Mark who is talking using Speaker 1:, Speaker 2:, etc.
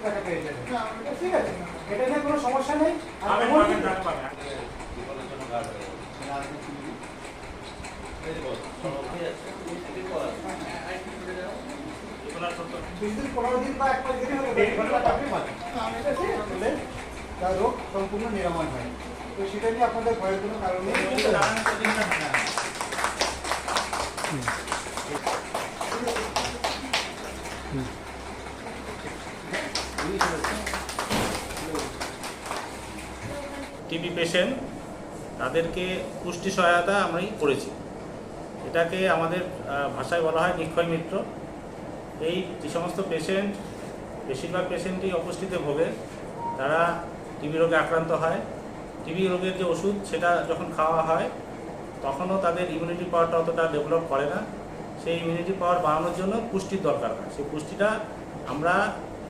Speaker 1: টাকা পেয়ে যাবেন। ঠিক আছে, এটা নিয়ে কোনো সমস্যা নেই। কিছুদিন 15 দিন বা 1 মাস দেরি হলে আপনি পাবেন। তার রোগ সম্পূর্ণ নিরাময় হয়। তো সেটা নিয়ে আপনাদের ভয়ের কোনো কারণ নেই।
Speaker 2: টিবি পেশেন্ট তাদেরকে পুষ্টি সহায়তা আমরাই করেছি। এটাকে আমাদের ভাষায় বলা হয় নিক্ষয় মিত্র। এই যে সমস্ত পেশেন্ট, বেশিরভাগ পেশেন্টই অপুষ্টিতে ভোগে, তারা টিবি রোগে আক্রান্ত হয়। টিবি রোগের যে ওষুধ সেটা যখন খাওয়া হয় তখনও তাদের ইমিউনিটি পাওয়ারটা অতটা ডেভেলপ করে না। সেই ইমিউনিটি পাওয়ার বাড়ানোর জন্য পুষ্টির দরকার হয়। সেই পুষ্টিটা আমরা